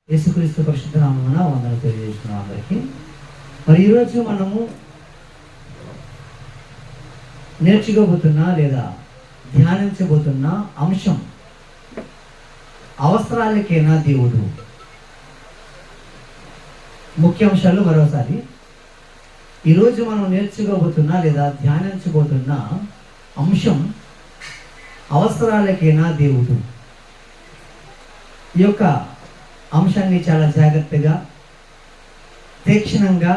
యేసుక్రీస్తు పరిశుద్ధ నామమున వందనాలు తెలియజేస్తున్నాం అందరికీ. మరి ఈరోజు మనము నేర్చుకోబోతున్నా లేదా ధ్యానించబోతున్న అంశం అవసరాలకేనా దేవుడు. ముఖ్య అంశాలు మరోసారి. ఈరోజు మనం నేర్చుకోబోతున్నా లేదా ధ్యానించబోతున్న అంశం అవసరాలకేనా దేవుడు. ఈ యొక్క అంశాన్ని చాలా జాగ్రత్తగా, తీక్షణంగా,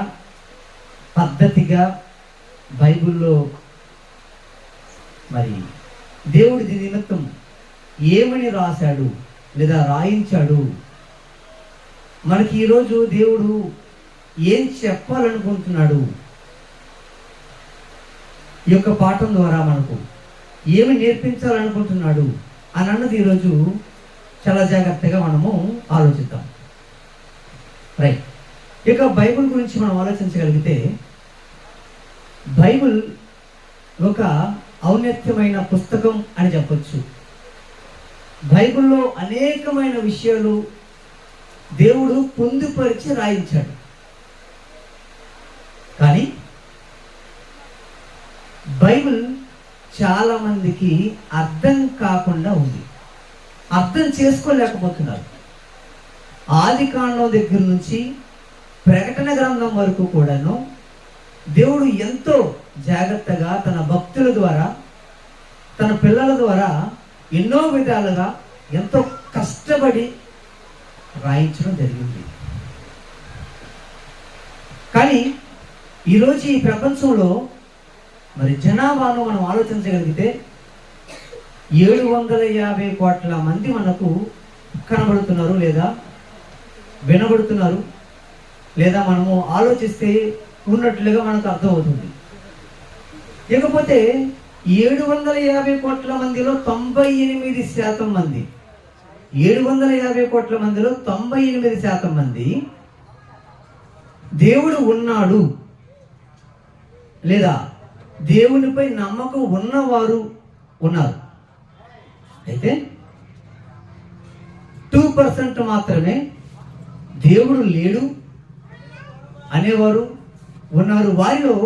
పద్ధతిగా బైబిల్లో మరి దేవుడి దీని నిమిత్తం ఏమని రాశాడు లేదా రాయించాడు, మనకి ఈరోజు దేవుడు ఏం చెప్పాలనుకుంటున్నాడు, ఈ యొక్క పాఠం ద్వారా మనకు ఏమి నేర్పించాలనుకుంటున్నాడు అని అన్నది ఈరోజు చాలా జాగ్రత్తగా మనము ఆలోచిద్దాం. రైట్. ఇక బైబిల్ గురించి మనం ఆలోచించగలిగితే, బైబిల్ ఒక ఔన్నత్యమైన పుస్తకం అని చెప్పొచ్చు. బైబిల్లో అనేకమైన విషయాలు దేవుడు పొందుపరిచి రాయించాడు. కానీ బైబిల్ చాలా మందికి అర్థం కాకుండా ఉంది, అర్థం చేసుకోలేకపోతున్నారు. ఆది కాండం దగ్గర నుంచి ప్రకటన గ్రంథం వరకు కూడాను దేవుడు ఎంతో జాగ్రత్తగా తన భక్తుల ద్వారా, తన పిల్లల ద్వారా ఎన్నో విధాలుగా ఎంతో కష్టపడి రాయించడం జరిగింది. కానీ ఈరోజు ఈ ప్రపంచంలో మరి జనాభాను మనం ఆలోచించగలిగితే 750 కోట్ల మంది మనకు కనబడుతున్నారు లేదా వినబడుతున్నారు, లేదా మనము ఆలోచిస్తే ఉన్నట్లుగా మనకు అర్థమవుతుంది. ఇకపోతే 750 కోట్ల మందిలో 98% మంది, 750 కోట్ల మందిలో 98% మంది దేవుడు ఉన్నాడు లేదా దేవునిపై నమ్మకం ఉన్నవారు ఉన్నారు. అయితే 2% మాత్రమే దేవుడు లేడు అనేవారు ఉన్నారు. వారిలో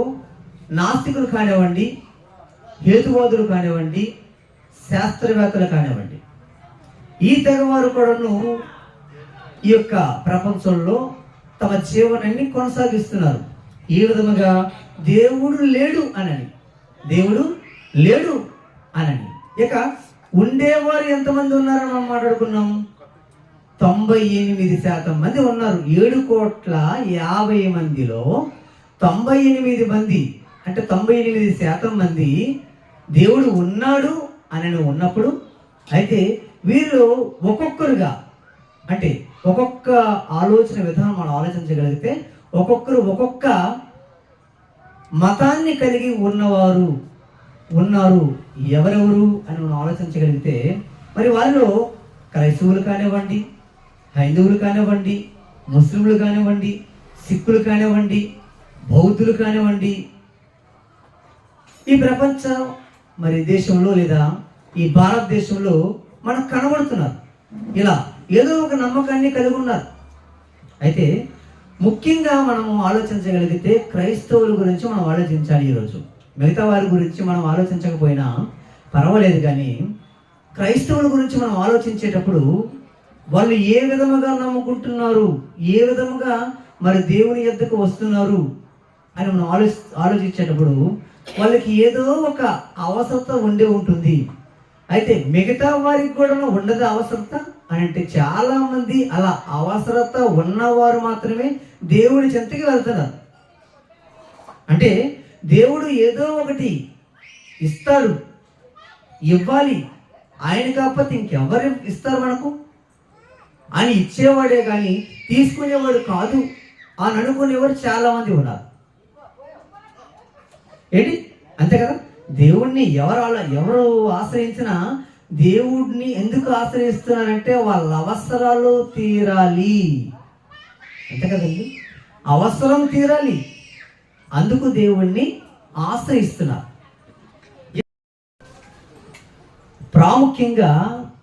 నాస్తికులు కానివ్వండి, హేతువాదులు కానివ్వండి, శాస్త్రవేత్తలు కానివ్వండి, ఈ తెగవారు కూడాను ఈ యొక్క ప్రపంచంలో తమ జీవనాన్ని కొనసాగిస్తున్నారు. ఈ విధముగా దేవుడు లేడు అనని, దేవుడు లేడు అనని. ఇక ఉండేవారు ఎంతమంది ఉన్నారని మనం మాట్లాడుకున్నాం? 98% మంది ఉన్నారు. 7,50,00,000 మందిలో 98 మంది అంటే 98% మంది దేవుడు ఉన్నాడు అని ఉన్నప్పుడు, అయితే వీళ్ళు ఒక్కొక్కరుగా అంటే ఒక్కొక్క ఆలోచన విధానం మనం ఆలోచించగలిగితే ఒక్కొక్కరు ఒక్కొక్క మతాన్ని కలిగి ఉన్నవారు ఉన్నారు. ఎవరెవరు అని మనం ఆలోచించగలిగితే, మరి వారిలో క్రైస్తవులు కానివ్వండి, హైందవులు కానివ్వండి, ముస్లింలు కానివ్వండి, సిక్కులు కానివ్వండి, బౌద్ధులు కానివ్వండి, ఈ ప్రపంచ మరి దేశంలో లేదా ఈ భారతదేశంలో మనకు కనబడుతున్నారు. ఇలా ఏదో ఒక నమ్మకాన్ని కలిగి ఉన్నారు. అయితే ముఖ్యంగా మనము ఆలోచించగలిగితే క్రైస్తవుల గురించి మనం ఆలోచించాలి. ఈరోజు మిగతా వారి గురించి మనం ఆలోచించకపోయినా పర్వాలేదు, కానీ క్రైస్తవుల గురించి మనం ఆలోచించేటప్పుడు వాళ్ళు ఏ విధముగా నమ్ముకుంటున్నారు, ఏ విధముగా మరి దేవుని యొద్దకు వస్తున్నారు అని మనం ఆలోచించేటప్పుడు వాళ్ళకి ఏదో ఒక అవసరత ఉండే ఉంటుంది. అయితే మిగతా వారికి కూడా ఉండదు అవసరత అని అంటే, చాలా మంది అలా అవసరత ఉన్నవారు మాత్రమే దేవుని చెంతకి వెళ్తున్నారు. అంటే దేవుడు ఏదో ఒకటి ఇస్తాడు, ఇవ్వాలి, ఆయన కాకపోతే ఇంకెవరు ఇస్తారు మనకు అని ఇచ్చేవాడే కానీ తీసుకునేవాడు కాదు అని అనుకునేవారు చాలా మంది ఉన్నారు. ఏంటి అంతే కదా. దేవుణ్ణి ఎవరు ఆశ్రయించినా దేవుడిని ఎందుకు ఆశ్రయిస్తున్నారంటే వాళ్ళ అవసరాలు తీరాలి, అంతే కదండి. అవసరం తీరాలి, అందుకు దేవుణ్ణి ఆశ్రయిస్తున్నారు. ప్రాముఖ్యంగా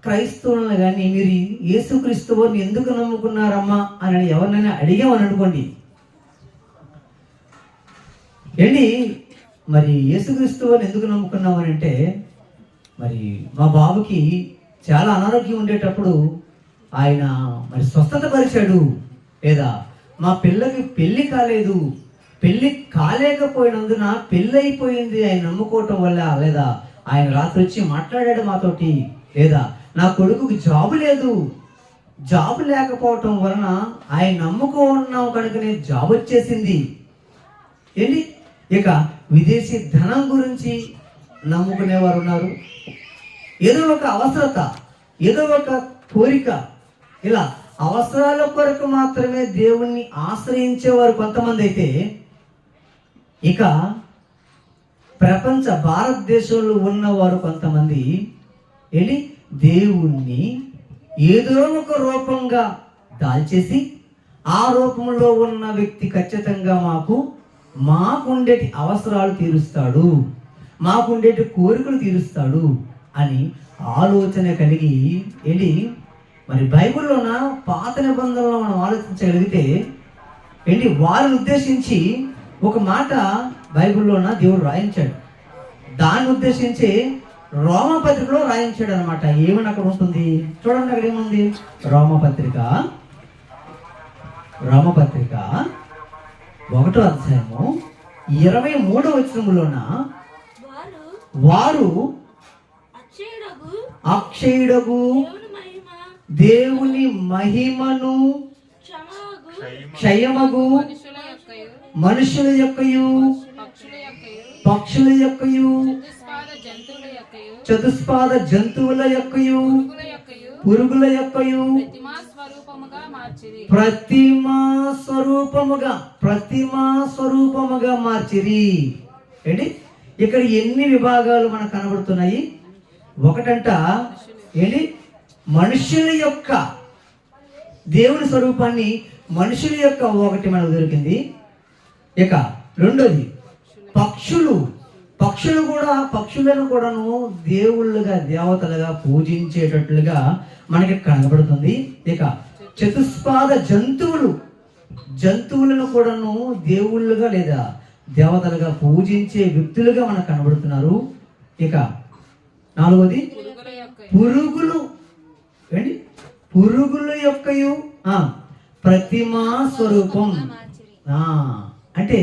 క్రైస్తవులను కానీ మీరు యేసుక్రీస్తు వారిని ఎందుకు నమ్ముకున్నారమ్మా అని ఎవరినైనా అడిగామని అనుకోండి, ఏంటి మరి యేసుక్రీస్తు వారిని ఎందుకు నమ్ముకున్నామని అంటే, మరి మా బాబుకి చాలా అనారోగ్యం ఉండేటప్పుడు ఆయన మరి స్వస్థత పరిచాడు, లేదా మా పిల్లకి పెళ్లి కాలేదు, పెళ్లి కాలేకపోయినందున పెళ్ళి అయిపోయింది ఆయన నమ్ముకోవటం వల్ల, లేదా ఆయన రాత్రి వచ్చి మాట్లాడాడు మాతోటి, లేదా నా కొడుకుకి జాబు లేదు, జాబు లేకపోవటం వలన ఆయన నమ్ముకున్నాం కనుకనే జాబ్ వచ్చేసింది. ఏంటి ఇక విదేశీ ధనం గురించి నమ్ముకునేవారు ఉన్నారు. ఏదో ఒక అవసరత, ఏదో ఒక కోరిక, ఇలా అవసరాల కొరకు మాత్రమే దేవుణ్ణి ఆశ్రయించేవారు కొంతమంది అయితే, ఇక ప్రపంచ భారతదేశంలో ఉన్నవారు కొంతమంది ఏంటి దేవుణ్ణి ఏదో ఒక రూపంగా దాల్చేసి ఆ రూపంలో ఉన్న వ్యక్తి ఖచ్చితంగా మాకుండేటి అవసరాలు తీరుస్తాడు, మాకుండేటి కోరికలు తీరుస్తాడు అని ఆలోచన కలిగి ఏంటి మరి బైబిల్లోన పాత నిబంధనలో మనం ఆలోచించగలిగితే ఏంటి వారిని ఉద్దేశించి ఒక మాట బైబిల్లోన దేవుడు రాయించాడు. దాన్ని ఉద్దేశించి రోమపత్రికలో రాయించాడు అనమాట. ఏమని అక్కడ ఉంటుంది చూడండి, అక్కడ ఏముంది? రోమపత్రిక 1వ అధ్యాయము 23వ వచనములోన వారు అక్షయుడగు దేవుని మహిమను క్షయమగు మనుషుల యొక్కయు పక్షుల యొక్కయు చతుస్పాద జంతువుల యొక్కయు పురుగుల యొక్కయు ప్రతిమా స్వరూపముగా మార్చిరి. ఏంటి ఇక్కడ ఎన్ని విభాగాలు మనకు కనబడుతున్నాయి? ఒకటంట ఏంటి మనుషుల యొక్క దేవుని స్వరూపాన్ని మనుషుల యొక్క ఒకటి మనకు దొరికింది. ఇక రెండోది పక్షులను కూడాను దేవుళ్ళుగా దేవతలుగా పూజించేటట్లుగా మనకి కనబడుతుంది. ఇక చతుస్పాద జంతువులను కూడాను దేవుళ్ళుగా లేదా దేవతలుగా పూజించే వ్యక్తులుగా మనకు కనబడుతున్నారు. ఇక 4వది పురుగుల యొక్కయు ప్రతిమా స్వరూపం. అంటే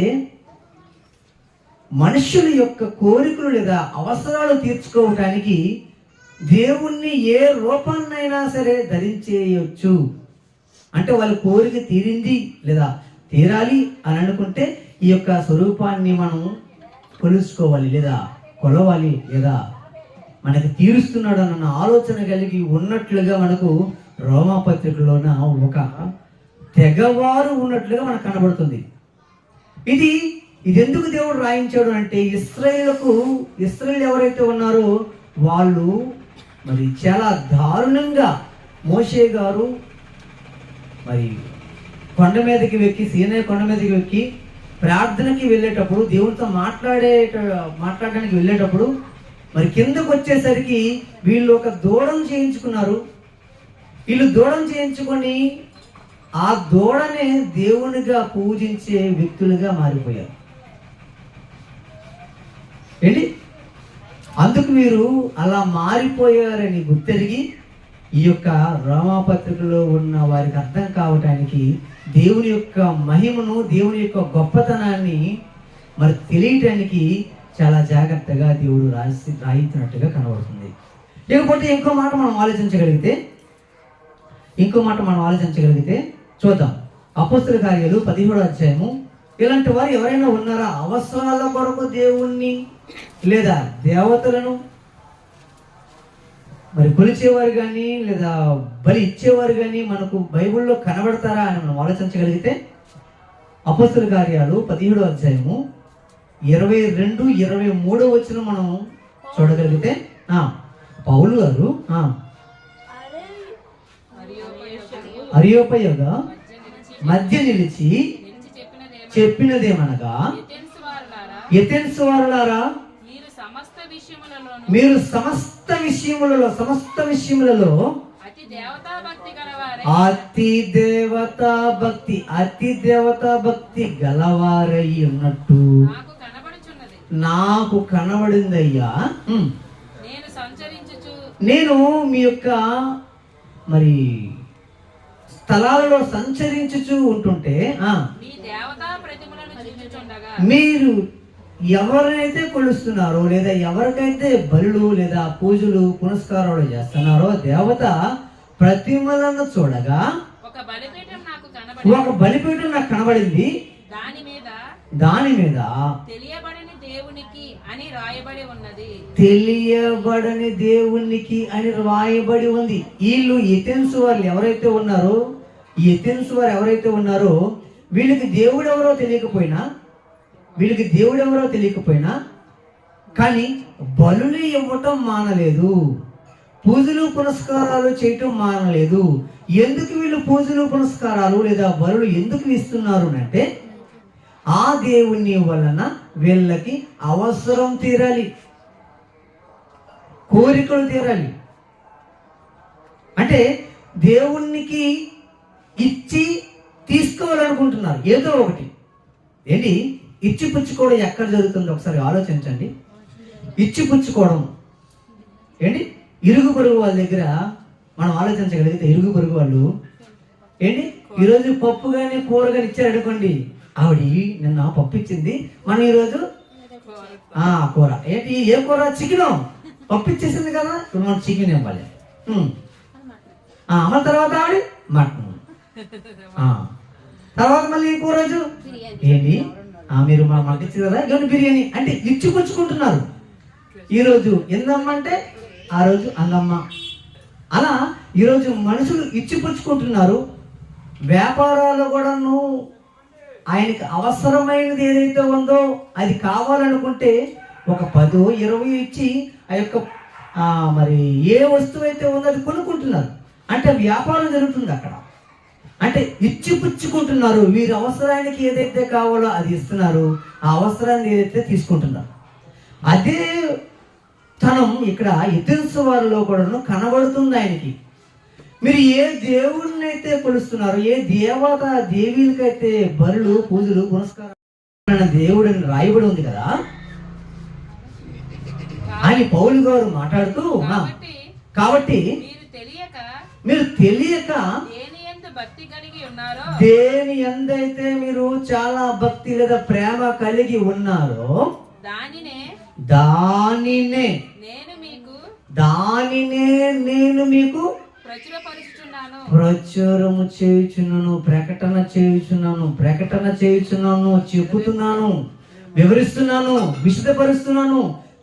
మనుషుల యొక్క కోరికలు లేదా అవసరాలు తీర్చుకోవటానికి దేవుణ్ణి ఏ రూపాన్నైనా సరే ధరించేయచ్చు. అంటే వాళ్ళ కోరిక తీరింది లేదా తీరాలి అని అనుకుంటే ఈ యొక్క స్వరూపాన్ని మనం కొలుసుకోవాలి లేదా కొలవాలి, లేదా మనకి తీరుస్తున్నాడు అన్న ఆలోచన కలిగి ఉన్నట్లుగా మనకు రోమాపత్రికలోన ఒక తెగవారు ఉన్నట్లుగా మనకు కనబడుతుంది. ఇది ఎందుకు దేవుడు రాయించాడు అంటే, ఇశ్రాయేలు ఎవరైతే ఉన్నారో వాళ్ళు మరి చాలా దారుణంగా మోషే గారు మరి సీనాయి కొండ మీదకి వెక్కి ప్రార్థనకి వెళ్ళేటప్పుడు, దేవునితో మాట్లాడడానికి వెళ్ళేటప్పుడు మరి కిందకు వచ్చేసరికి వీళ్ళు ఒక దూడం చేయించుకున్నారు. వీళ్ళు దూడం చేయించుకొని ఆ దూడనే దేవునిగా పూజించే వ్యక్తులుగా మారిపోయారు. ఏంటి అందుకు వీరు అలా మారిపోయారని గుర్తెరిగి ఈ యొక్క రోమాపత్రికలో ఉన్న వారికి అర్థం కావటానికి దేవుని యొక్క మహిమను, దేవుని యొక్క గొప్పతనాన్ని మరి తెలియటానికి చాలా జాగ్రత్తగా దేవుడు రాయించినట్టుగా కనబడుతుంది. లేకపోతే ఇంకో మాట మనం ఆలోచించగలిగితే చూద్దాం. అపోస్తలుల కార్యాలు 17వ అధ్యాయము. ఇలాంటి వారు ఎవరైనా ఉన్నారా? అవసరాల కొరకు దేవుణ్ణి లేదా దేవతలను మరి కొలిచేవారు కానీ లేదా బలి ఇచ్చేవారు కానీ మనకు బైబిల్లో కనబడతారా అని మనం ఆలోచించగలిగితే, అపోస్తలుల కార్యాలు 17వ అధ్యాయము 22-23 వచనం మనం చూడగలిగితే, పౌలు గారు అరియోపయగా మధ్య నిలిచి చెప్పినదేమనగా, ఎథెన్స్ వారులారా, మీరు సమస్త విషయములలో అతి దేవతా భక్తి గలవారై ఉన్నట్టు నాకు కనబడిందయ్యా. నేను మీ యొక్క మరి స్థలాలలో సంచరించుచూ ఉంటుంటే మీరు ఎవరైతే కొలుస్తున్నారో లేదా ఎవరికైతే బలులు లేదా పూజలు పునస్కారాలు చేస్తున్నారో దేవత ప్రతిమలను చూడగా ఒక బలిపీఠం నాకు కనబడింది. దాని మీద తెలియబడని దేవునికి అని రాయబడి ఉంది. వీళ్ళు ఎథెన్స్ వారు ఎవరైతే ఉన్నారో వీళ్ళకి దేవుడు ఎవరో తెలియకపోయినా కానీ బలులు ఇవ్వటం మానలేదు, పూజలు పునస్కారాలు చేయటం మానలేదు. ఎందుకు వీళ్ళు పూజలు పునస్కారాలు లేదా బలులు ఎందుకు ఇస్తున్నారు అంటే ఆ దేవుని వలన వీళ్ళకి అవసరం తీరాలి, కోరికలు తీరాలి. అంటే దేవునికి ఇచ్చి తీసుకోవాలనుకుంటున్నారు ఏదో ఒకటి. ఏంటి ఇచ్చి పుచ్చుకోవడం ఎక్కడ జరుగుతుందో ఒకసారి ఆలోచించండి. ఇచ్చి పుచ్చుకోవడం ఏంటి? ఇరుగు పొరుగు వాళ్ళ దగ్గర మనం ఆలోచించగలిగితే ఇరుగు పొరుగు వాళ్ళు ఏంటి ఈరోజు పప్పు కానీ కూర కానీ ఇచ్చారు అనుకోండి, ఆవిడ నిన్న పప్పు ఇచ్చింది, మనం ఈరోజు కూర. ఏంటి ఏ కూర? చికెన్. పప్పు ఇచ్చేసింది కదా, ఇప్పుడు మనం చికెన్ ఇవ్వాలి. మన తర్వాత ఆవిడ మటన్, తర్వాత మళ్ళీ ఇంకో రోజు ఏంటి మీరు మాకు ఇచ్చింది కదా ఇవన్నీ బిర్యానీ. అంటే ఇచ్చి పుచ్చుకుంటున్నారు. ఈరోజు ఎందమ్మ అంటే ఆ రోజు అందమ్మ. అలా ఈరోజు మనుషులు ఇచ్చి పుచ్చుకుంటున్నారు. వ్యాపారాలు కూడాను ఆయనకి అవసరమైనది ఏదైతే ఉందో అది కావాలనుకుంటే ఒక 10, 20 ఇచ్చి ఆ యొక్క మరి ఏ వస్తువు అయితే ఉందో అది కొనుక్కుంటున్నారు. అంటే వ్యాపారం జరుగుతుంది అక్కడ. అంటే ఇచ్చి పుచ్చుకుంటున్నారు. వీరి అవసరానికి ఏదైతే కావాలో అది ఇస్తున్నారు, ఆ అవసరాన్ని ఏదైతే తీసుకుంటున్నారు. అదే తనం ఇక్కడ ఎథెన్స్ వారిలో కూడా కనబడుతుంది ఆయనకి. మీరు ఏ దేవుడిని అయితే కొలుస్తున్నారు, ఏ దేవీలకైతే బలులు పూజలు పునస్కారాలు దేవుడిని రాయబడి ఉంది కదా అని పౌలు గారు మాట్లాడుతూ, కాబట్టి మీరు తెలియక దేని ఎందైతే మీరు చాలా భక్తి లేదా ప్రేమ కలిగి ఉన్నారో దానినే నేను మీకు ప్రచురము చేయుచున్నాను, ప్రకటన చేయుచున్నాను, చెబుతున్నాను, వివరిస్తున్నాను, విశదపరుస్తున్నాను,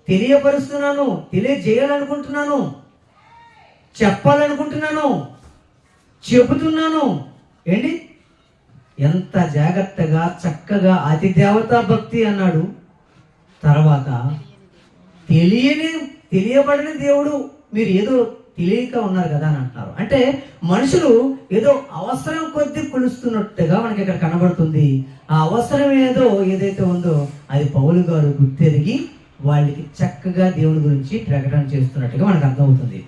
తెలియపరుస్తున్నాను, తెలియజేయాలనుకుంటున్నాను, చెప్పాలనుకుంటున్నాను, చెబుతున్నాను. ఏంటి ఎంత జాగ్రత్తగా చక్కగా అతి దేవతా భక్తి అన్నాడు. తర్వాత తెలియబడని దేవుడు మీరు ఏదో తెలియక ఉన్నారు కదా అని అంటున్నారు. అంటే మనుషులు ఏదో అవసరం కొద్ది కొలుస్తున్నట్టుగా మనకి ఇక్కడ కనబడుతుంది. ఆ అవసరం ఏదైతే ఉందో అది పౌలు గారు గుర్తెరిగి వాళ్ళకి చక్కగా దేవుడి గురించి ప్రకటన చేస్తున్నట్టుగా మనకు అర్థమవుతుంది.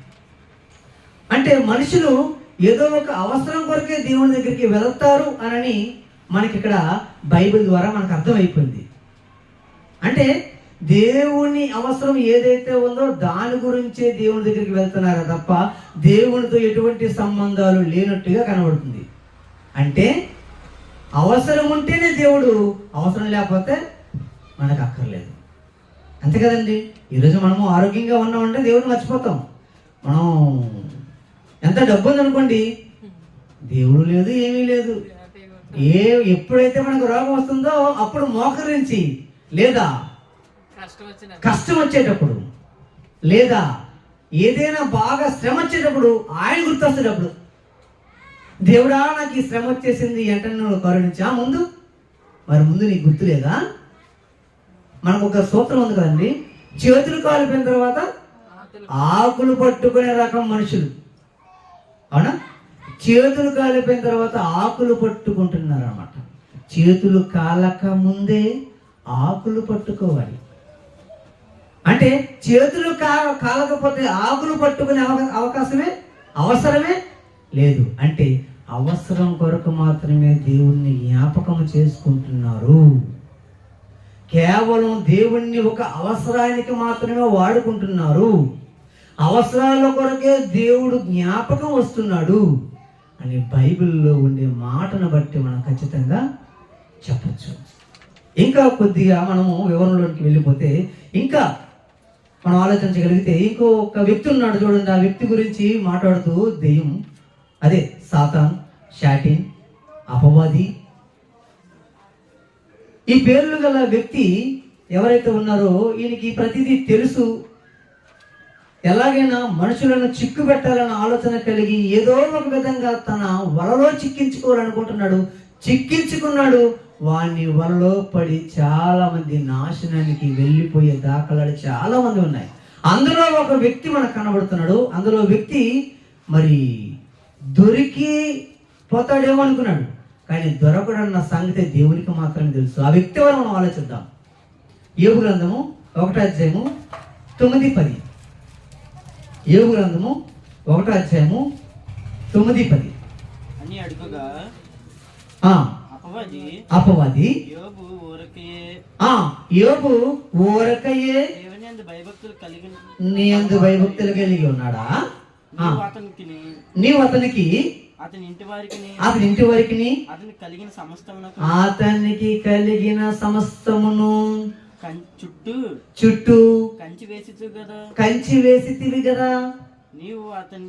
అంటే మనుషులు ఏదో ఒక అవసరం కొరకే దేవుని దగ్గరికి వెళ్తారు అని మనకి ఇక్కడ బైబిల్ ద్వారా మనకు అర్థమైపోయింది. అంటే దేవుని అవసరం ఏదైతే ఉందో దాని గురించే దేవుని దగ్గరికి వెళ్తున్నారా తప్ప దేవునితో ఎటువంటి సంబంధాలు లేనట్టుగా కనబడుతుంది. అంటే అవసరం ఉంటేనే దేవుడు, అవసరం లేకపోతే మనకు అక్కర్లేదు. అంతే కదండి. ఈరోజు మనము ఆరోగ్యంగా ఉన్నామంటే దేవుడిని మర్చిపోతాం. మనం ఎంత డబ్బు ఉందనుకోండి, దేవుడు లేదు, ఏమీ లేదు. ఎప్పుడైతే మనకు రోగం వస్తుందో అప్పుడు మోకరించి, లేదా కష్టం వచ్చేటప్పుడు, లేదా ఏదైనా బాగా శ్రమ వచ్చేటప్పుడు ఆయన గుర్తొచ్చేటప్పుడు, దేవుడా నాకు ఈ శ్రమ వచ్చేసింది అంటే నువ్వు కరుణించా ముందు నీకు గుర్తు లేదా? మనకు ఒక సూత్రం ఉంది కదండి, చేతులు కాలిపోయిన తర్వాత ఆకులు పట్టుకునే రకం మనుషులు, అవునా? చేతులు కాలిపోయిన తర్వాత ఆకులు పట్టుకుంటున్నారు అన్నమాట. చేతులు కాలక ముందే ఆకులు పట్టుకోవాలి. అంటే చేతులు కాలకపోతే ఆకులు పట్టుకునే అవసరమే లేదు. అంటే అవసరం కొరకు మాత్రమే దేవుణ్ణి జ్ఞాపకం చేసుకుంటున్నారు. కేవలం దేవుణ్ణి ఒక అవసరానికి మాత్రమే వాడుకుంటున్నారు. అవసరాల కొరకే దేవుడు జ్ఞాపకం వస్తున్నాడు అని బైబిల్లో ఉండే మాటను బట్టి మనం ఖచ్చితంగా చెప్పచ్చు. ఇంకా కొద్దిగా మనము వివరణలోకి వెళ్ళిపోతే ఇంకా మనం ఆలోచించగలిగితే ఇంకొక వ్యక్తి ఉన్నాడు చూడండి. ఆ వ్యక్తి గురించి మాట్లాడుతూ దెయ్యం, అదే సాతాన్, షాటిన్, అపవాది, ఈ పేర్లు గల వ్యక్తి ఎవరైతే ఉన్నారో ఈయనకి ప్రతిదీ తెలుసు. ఎలాగైనా మనుషులను చిక్కు పెట్టాలన్న ఆలోచన కలిగి ఏదో ఒక విధంగా తన వలలో చిక్కించుకోవాలనుకుంటున్నాడు. చిక్కించుకున్నాడు. వాడిని వలలో పడి చాలా మంది నాశనానికి వెళ్ళిపోయే దాఖలాలు చాలా మంది ఉన్నాయి. అందులో ఒక వ్యక్తి మనకు కనబడుతున్నాడు. అందులో వ్యక్తి మరి దొరికి పోతాడేమో అనుకున్నాడు, కానీ దొరకడన్న సంగతి దేవునికి మాత్రమే తెలుసు. ఆ వ్యక్తి వల్ల మనం ఆలోచిద్దాం. యోబు గ్రంథము 1:9-10. యోబు గ్రంథము 1:9-10 అని అడుగుగా అపవాది యోబు ఊరకయే నీ యందు భయభక్తులు కలిగి ఉన్నాడా? నీవు అతనికి అతని ఇంటి వారికి అతనికి కలిగిన సమస్తమును చుట్టూ కంచి వేసితివి కదా. నీవు అతని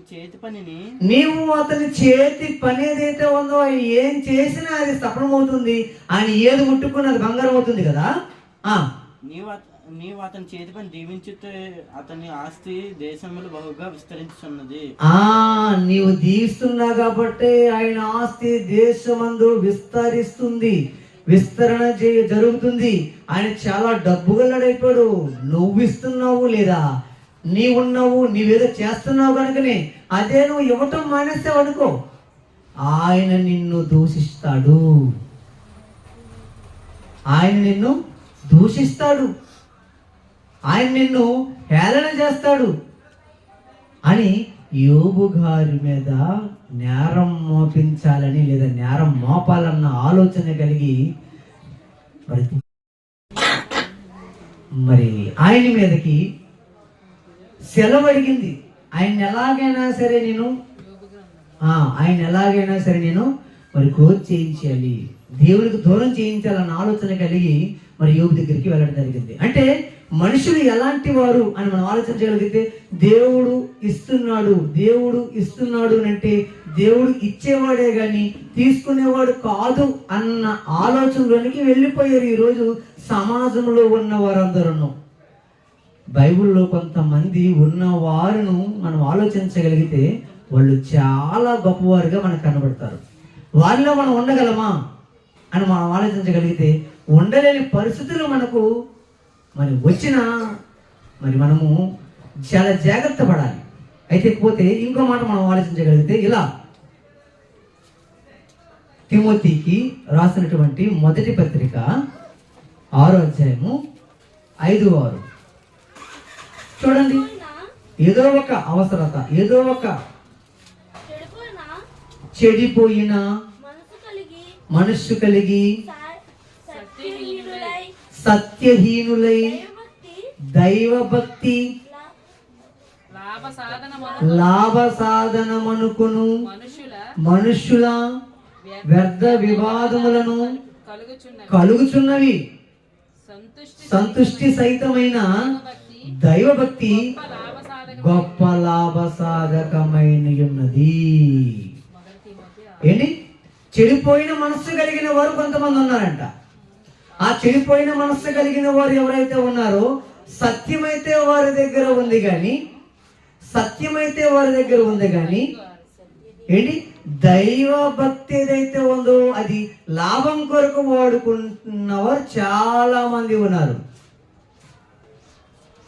చేతి పని ఏదైతే ఉందో ఆయన ఏం చేసినా అది సఫలమవుతుంది. ఆయన ఏది ముట్టుకున్నది బంగారం అవుతుంది కదా. నీవు అతని చేతి పని దీవించితే అతని ఆస్తి దేశంలో బహుగా విస్తరించున్నది. నీవు దీవిస్తున్నా కాబట్టి ఆయన ఆస్తి దేశమందు విస్తరిస్తుంది, విస్తరణ జరుగుతుంది. ఆయన చాలా డబ్బు గలడైపోయాడు. నువ్వు ఇస్తున్నావు లేదా, నీవున్నావు, నీవేదో చేస్తున్నావు కనుకనే అదే నువ్వు ఇవ్వటం మానేస్తావు అనుకో, ఆయన నిన్ను దూషిస్తాడు. ఆయన నిన్ను దూషిస్తాడు, ఆయన నిన్ను హేళన చేస్తాడు అని యోబు గారి మీద నేరం మోపించాలని లేదా నేరం మోపాలన్న ఆలోచన కలిగి మరి ఆయన మీదకి సెలవు అడిగింది. ఆయన ఎలాగైనా సరే నేను మరి క్రోధ్ చేయించాలి, దేవునికి దూరం చేయించాలన్న ఆలోచన కలిగి మరి యోబు దగ్గరికి వెళ్ళడం జరిగింది. అంటే మనుషులు ఎలాంటి వారు అని మనం ఆలోచించగలిగితే దేవుడు ఇస్తున్నాడు అంటే దేవుడు ఇచ్చేవాడే గాని తీసుకునేవాడు కాదు అన్న ఆలోచనలోనికి వెళ్ళిపోయారు ఈరోజు సమాజంలో ఉన్న వారందరూ. బైబిల్లో కొంతమంది ఉన్న వారును మనం ఆలోచించగలిగితే వాళ్ళు చాలా గొప్పవారుగా మనకు కనబడతారు. వాళ్ళలో మనం ఉండగలమా అని మనం ఆలోచించగలిగితే ఉండలేని పరిస్థితులు మనకు మరి వచ్చినా మరి మనము చాలా జాగ్రత్త పడాలి. అయితే పోతే ఇంకో మాట మనం ఆలోచించగలిగితే ఇలా తిమోతికి రాసినటువంటి మొదటి పత్రిక 6:5-6 చూడండి. ఏదో ఒక అవసరత, ఏదో ఒక చెడిపోయిన మనస్సు కలిగి సత్యహీనులై దైవభక్తి లాభ సాధనమనుకును మనుష్యుల వ్యర్థ వివాదములను కలుగుచున్నవి. సంతుష్టి సహితమైన దైవభక్తి గొప్ప లాభ సాధకమైన ఉన్నది. ఏంటి? చెడిపోయిన మనస్సు కలిగిన వారు కొంతమంది ఉన్నారంట. ఆ చెడిపోయిన మనస్సు కలిగిన వారు ఎవరైతే ఉన్నారో సత్యమైతే వారి దగ్గర ఉంది కానీ ఏంటి దైవ భక్తి ఏదైతే ఉందో అది లాభం కొరకు వాడుకుంటున్నవారు చాలా మంది ఉన్నారు.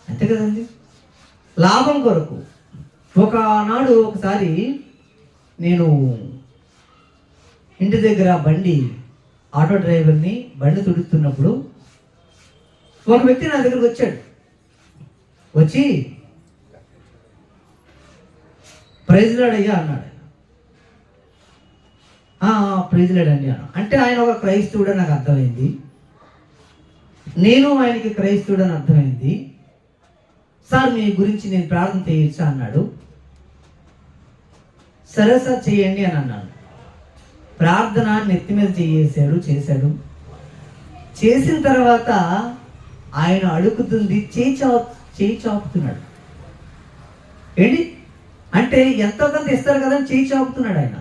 అంతే కదండి, లాభం కొరకు. ఒకసారి నేను ఇంటి దగ్గర ఆటో డ్రైవర్ని బండి తుడుస్తున్నప్పుడు ఒక వ్యక్తి నా దగ్గరకు వచ్చాడు. వచ్చి ప్రైజ్ లార్డ్ అయ్యా అన్నాడు. ప్రైజ్ లార్డ్ అండి అన్నాడు. అంటే ఆయన ఒక క్రైస్తవుడు నాకు అర్థమైంది, నేను ఆయనకి క్రైస్తవుడు అని అర్థమైంది. సార్ మీ గురించి నేను ప్రార్థన చేయొచ్చా అన్నాడు. సరే సార్ చేయండి అని అన్నాను. ప్రార్థన నెత్తి మీద చేశాడు. చేసిన తర్వాత ఆయన అడుగుతుంది, చేయి చాపుతున్నాడు. ఏంటి అంటే ఎంతో కొంత ఇస్తారు కదా చేయి చాపుతున్నాడు ఆయన.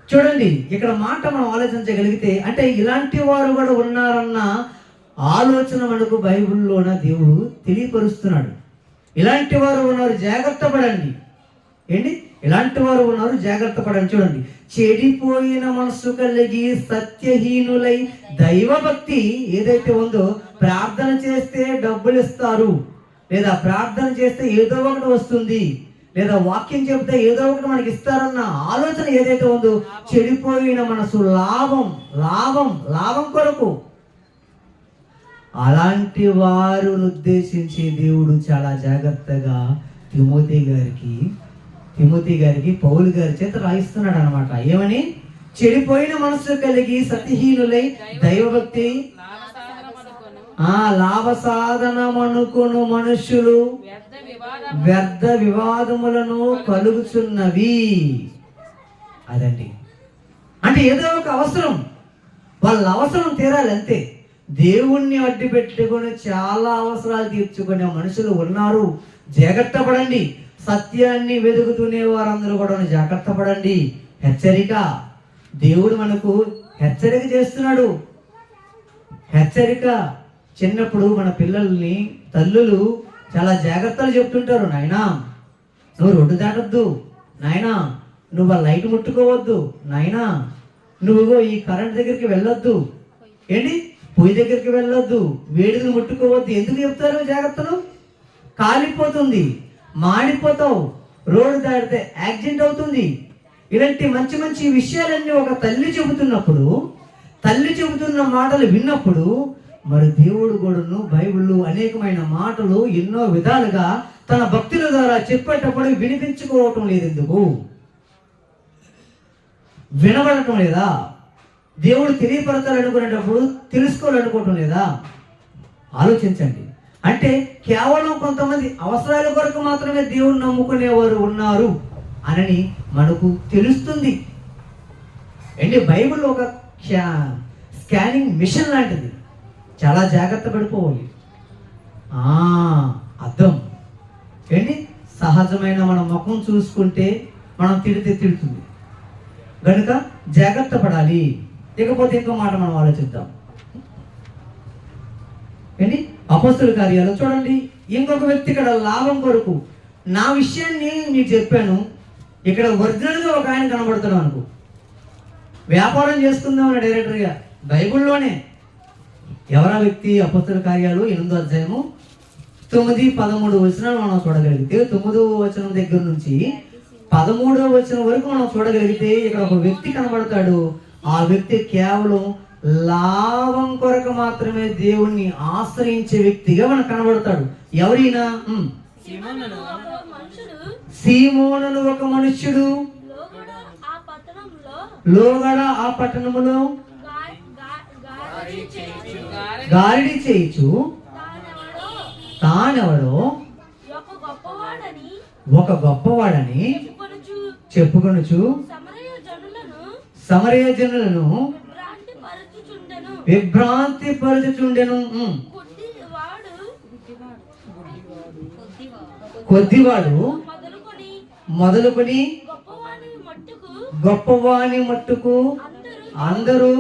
చూడండి ఇక్కడ మాట మనం ఆలోచించగలిగితే, అంటే ఇలాంటి వారు కూడా ఉన్నారన్న ఆలోచన మనకు బైబిల్లోన దేవుడు తెలియపరుస్తున్నాడు. ఇలాంటి వారు ఉన్నారు, జాగ్రత్త పడండి. ఏంటి ఇలాంటి వారు ఉన్నారు, జాగ్రత్త పడండి. చూడండి, చెడిపోయిన మనసు కలిగి సత్యహీనులై దైవభక్తి ఏదైతే ఉందో, ప్రార్థన చేస్తే డబ్బులు ఇస్తారు, లేదా ప్రార్థన చేస్తే ఏదో ఒకటి వస్తుంది, లేదా వాక్యం చెబితే ఏదో ఒకటి మనకి ఇస్తారన్న ఆలోచన ఏదైతే ఉందో, చెడిపోయిన మనసు లాభం కొరకు, అలాంటి వారిని ఉద్దేశించి దేవుడు చాలా జాగ్రత్తగా తిమోతి గారికి పౌలు గారి చేత రాయిస్తున్నాడు అనమాట. ఏమని? చెడిపోయిన మనసు కలిగి సత్యహీనులై దైవభక్తి లాభ సాధనమనుకొను మనుష్యులు వ్యర్థ వివాదములను కలుగుచున్నవి. అదండి, అంటే ఏదో ఒక అవసరం, వాళ్ళ అవసరం తీరాలి అంతే. దేవుణ్ణి అడ్డు పెట్టుకొని చాలా అవసరాలు తీర్చుకునే మనుషులు ఉన్నారు, జాగ్రత్త పడండి. సత్యాన్ని వెతుకుతునే వారందరూ కూడా జాగ్రత్త పడండి. హెచ్చరిక, దేవుడు మనకు హెచ్చరిక చేస్తున్నాడు. హెచ్చరిక, చిన్నప్పుడు మన పిల్లల్ని తల్లులు చాలా జాగ్రత్తలు చెప్తుంటారు. నాయనా నువ్వు రోడ్డు దాటొద్దు, నాయనా నువ్వు ఆ లైట్ ముట్టుకోవద్దు, నాయనా నువ్వు ఈ కరెంట్ దగ్గరికి వెళ్ళొద్దు, ఏంటి పొయ్యి దగ్గరికి వెళ్ళొద్దు, వేడిని ముట్టుకోవద్దు. ఎందుకు చెప్తారు జాగ్రత్తలు? కాలిపోతుంది, మాడిపోతావు, రోడ్డు దాటితే యాక్సిడెంట్ అవుతుంది. ఇలాంటి మంచి మంచి విషయాలన్నీ ఒక తల్లి చెబుతున్నప్పుడు, తల్లి చెబుతున్న మాటలు విన్నప్పుడు, మరి దేవుడు కూడాను బైబిల్లో అనేకమైన మాటలు ఎన్నో విధాలుగా తన భక్తుల ద్వారా చెప్పేటప్పుడు వినిపించుకోవటం లేదు. ఎందుకు వినబడటం లేదా? దేవుడు తెలియపరచాలనుకునేటప్పుడు తెలుసుకోవాలనుకోవటం లేదా? ఆలోచించండి. అంటే కేవలం కొంతమంది అవసరాల కొరకు మాత్రమే దేవుని నమ్ముకునేవారు ఉన్నారు అని మనకు తెలుస్తుంది. అంటే బైబిల్ ఒక స్కానింగ్ మిషన్ లాంటిది, చాలా జాగ్రత్త పడిపోవాలి. అర్థం ఏంటి? సహజమైన మన ముఖం చూసుకుంటే మనం తిడితే తిడుతుంది కనుక జాగ్రత్త పడాలి. ఇకపోతే ఇంకో మాట మనం ఆలోచిద్దాం. ఏంటి? అపోస్తుల కార్యాలు చూడండి, ఇంకొక వ్యక్తి ఇక్కడ లాభం కొరకు నా విషయాన్ని మీకు చెప్పాను, ఇక్కడ ఒరిజినల్గా ఒక ఆయన కనబడుతున్నాం అనుకో, వ్యాపారం చేసుకుందాం అన్న డైరెక్టర్గా బైబిల్లోనే. ఎవరా వ్యక్తి? అపోస్తుల కార్యాలు 8వ అధ్యాయము 9, 13 వచనాలు మనం చూడగలిగితే, 9వ వచనం దగ్గర నుంచి 13వ వచనం వరకు మనం చూడగలిగితే ఇక్కడ ఒక వ్యక్తి కనబడతాడు. ఆ వ్యక్తి కేవలం లాభం కొరకు మాత్రమే దేవుణ్ణి ఆశ్రయించే వ్యక్తిగా మనకు కనబడతాడు. ఎవరైనా? సీమోనును ఒక మనుష్యుడు లోగడ ఆ పట్టణములో గారిడి చేయుచు తానెవడో ఒక గొప్పవాడని చెప్పుకొనుచు సమరయ జనులను విభ్రాంతి పరచుచుండెను. కొద్దివాడు మొదలుకొని గొప్పవాని మట్టుకు అందరూ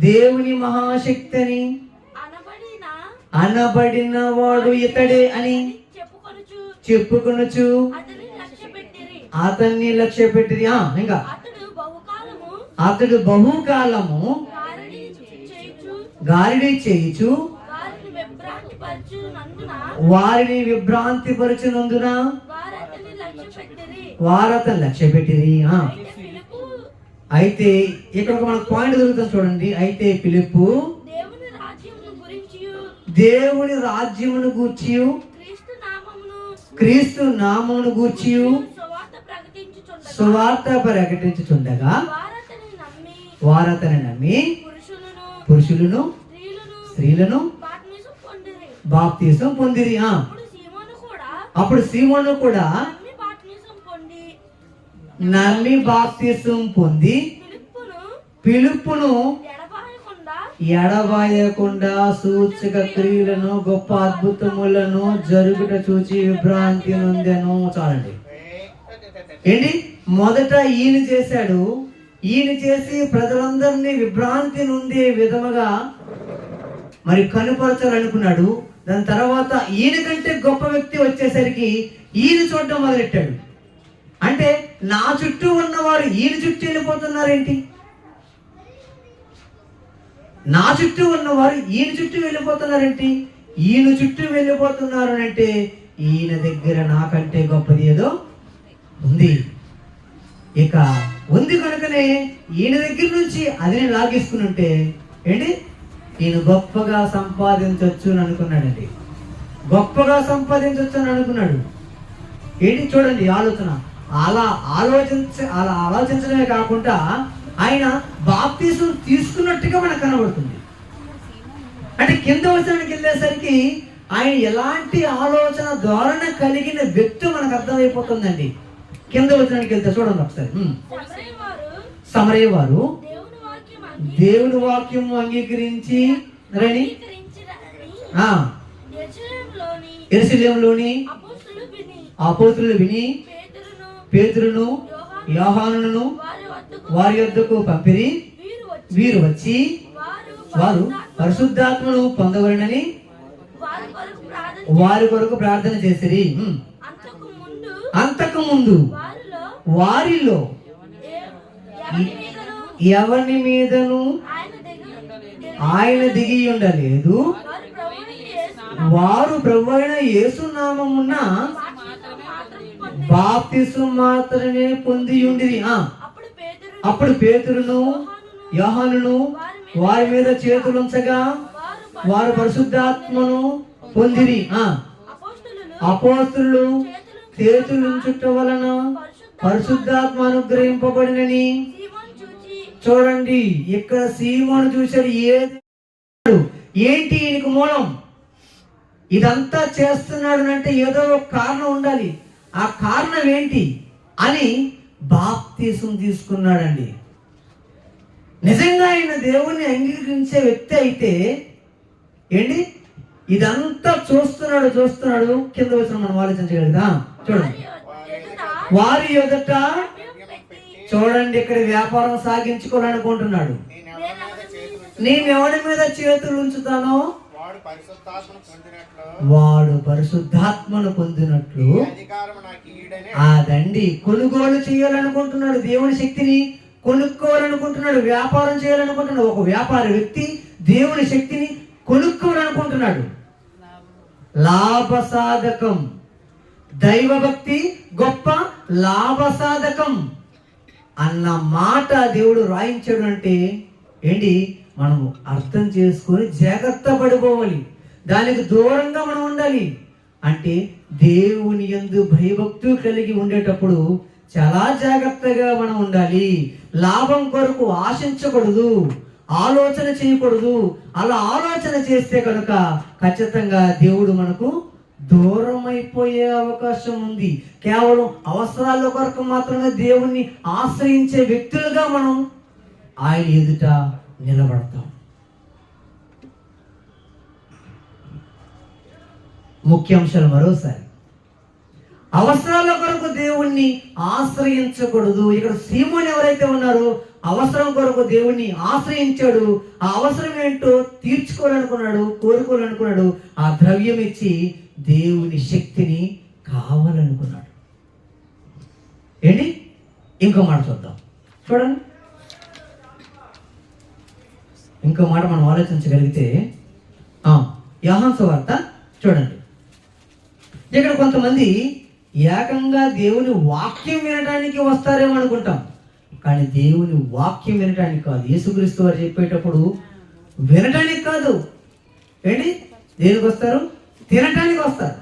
దేవుని మహాశక్తిని అనబడిన వాడు ఇతడే అని చెప్పుకొనుచు అతన్ని లక్ష్య పెట్టిరి. ఇంకా అతడు బహుకాలము గారిడి చేయుచు వారిని విభ్రాంతి పరచునందున వారతను లక్ష్య పెట్టిరి. అయితే ఇక్కడ మనకు పాయింట్ దొరుకుతుంది చూడండి. అయితే ఫిలిప్పు దేవుని రాజ్యమును గూర్చి క్రీస్తు నామమును గూర్చి సువార్త ప్రకటించుచుండగా వారతని నమ్మి పురుషులను స్త్రీలను బాప్తిసం పొందిరి. అప్పుడు సీమోను కూడా నమ్మి బాప్తిసం పొంది పిలుపును ఎడబాయకుండా సూచక క్రియలను గొప్ప అద్భుతములను జరుగుట చూచి విభ్రాంతి నొందెను. చాలండి. ఏంటి? మొదట ఈయన చేశాడు, ఈయన చేసి ప్రజలందరినీ విభ్రాంతి నొందే విధముగా మరి కనుపరచాలనుకున్నాడు. దాని తర్వాత ఈయన కంటే గొప్ప వ్యక్తి వచ్చేసరికి ఈయన చూడడం మొదలెట్టాడు. అంటే నా చుట్టూ ఉన్నవారు ఈయన చుట్టూ వెళ్ళిపోతున్నారేంటి? నా చుట్టూ ఉన్నవారు ఈయన చుట్టూ వెళ్ళిపోతున్నారేంటి? ఈయన చుట్టూ వెళ్ళిపోతున్నారు అంటే ఈయన దగ్గర నాకంటే గొప్పది ఏదో ఉంది. ఇక ఉంది కనుకనే ఈయన దగ్గర నుంచి అది లాగేసుకుని ఉంటే ఏంటి, ఈయన గొప్పగా సంపాదించవచ్చు అని అనుకున్నాడండి. గొప్పగా సంపాదించవచ్చు అని అనుకున్నాడు. ఏంటి చూడండి ఆలోచన. అలా ఆలోచించడమే కాకుండా ఆయన బాప్తిసం తీసుకున్నట్టుగా మనకు కనబడుతుంది. అంటే కింద వచనానికి వెళ్ళేసరికి ఆయన ఎలాంటి ఆలోచన ధోరణ కలిగిన వ్యక్తి మనకు అర్థమైపోతుందండి. కింద వచనానికి వెళ్తే చూడండి ఒకసారి. సమరయ వారు దేవుని వాక్యం అంగీకరించి యెరూషలేములోని అపోస్తలులు విని పేతురును యోహానును వారి యొద్దకు పంపిరి. వీరు వచ్చి వారు పరిశుద్ధాత్మను పొందవలెనని వారి కొరకు ప్రార్థన చేసిరి. అంతకు ముందు వారిలో ఎవరి మీదను ఆయన దిగి ఉండలేదు. వారు ప్రభువైన యేసు నామమున బాప్తిసం మాత్రమే పొంది ఉండిరి. అప్పుడు పేతురును యోహానును వారి మీద చేతులుంచగా వారు పరిశుద్ధాత్మను పొందిరి. అపోస్తలులు చేతులుంచుట వలన పరిశుద్ధాత్మ అనుగ్రహింపబడినని. చూడండి ఇక్కడ సీమోను చూశాడు. ఏంటి ఈయనకు మూలం? ఇదంతా చేస్తున్నాడు అంటే ఏదో ఒక కారణం ఉండాలి. ఆ కారణం ఏంటి అని బాప్తిసం తీసుకున్నాడండి. నిజంగా ఆయన దేవుణ్ణి అంగీకరించే వ్యక్తి అయితే ఏంటి ఇదంతా చూస్తున్నాడు. కింద వచ్చిన మనం ఆలోచించగలుగుతాం. చూడండి వారి ఎదుట చూడండి ఇక్కడ వ్యాపారం సాగించుకోవాలనుకుంటున్నాడు. నేను ఎవరి మీద చేతులు ఉంచుతానో వాడు పరిశుద్ధాత్మను పొందినట్లు అదండి. కొనుగోలు చేయాలనుకుంటున్నాడు, దేవుని శక్తిని కొనుక్కోవాలనుకుంటున్నాడు, వ్యాపారం చేయాలనుకుంటున్నాడు. ఒక వ్యాపార వ్యక్తి దేవుని శక్తిని కొనుక్కోవాలనుకుంటున్నాడు. లాభసాధకం. దైవభక్తి గొప్ప లాభసాధకం అన్న మాట దేవుడు రాయించాడు అంటే ఏంటి, మనం అర్థం చేసుకొని జాగ్రత్త పడిపోవాలి. దానికి దూరంగా మనం ఉండాలి. అంటే దేవుని యందు భయభక్తులు కలిగి ఉండేటప్పుడు చాలా జాగ్రత్తగా మనం ఉండాలి. లాభం కొరకు ఆశించకూడదు, ఆలోచన చేయకూడదు. అలా ఆలోచన చేస్తే కనుక ఖచ్చితంగా దేవుడు మనకు దూరం అయిపోయే అవకాశం ఉంది. కేవలం అవసరాల కొరకు మాత్రమే దేవుణ్ణి ఆశ్రయించే వ్యక్తులుగా మనం ఆయన ఎదుట నిలబడతాం. ముఖ్యాంశాలు మరోసారి. అవసరాల కొరకు దేవుణ్ణి ఆశ్రయించకూడదు. ఇక్కడ సీమోను ఎవరైతే ఉన్నారో అవసరం కొరకు దేవుణ్ణి ఆశ్రయించాడు. ఆ అవసరం ఏంటో తీర్చుకోవాలనుకున్నాడు, కోరుకోవాలనుకున్నాడు. ఆ ద్రవ్యం ఇచ్చి దేవుని శక్తిని కావాలనుకున్నాడు. ఏంటి ఇంకో మాట చూద్దాం. చూడండి ఇంకో మాట మనం ఆలోచించగలిగితే యోహాను సువార్త చూడండి. ఇక్కడ కొంతమంది ఏకంగా దేవుని వాక్యం వినడానికి వస్తారేమో అనుకుంటాం, కానీ దేవుని వాక్యం వినడానికి కాదు. యేసుక్రీస్తు వారు చెప్పేటప్పుడు వినటానికి కాదు, ఏంటి దేనికి వస్తారు? తినటానికి వస్తారు.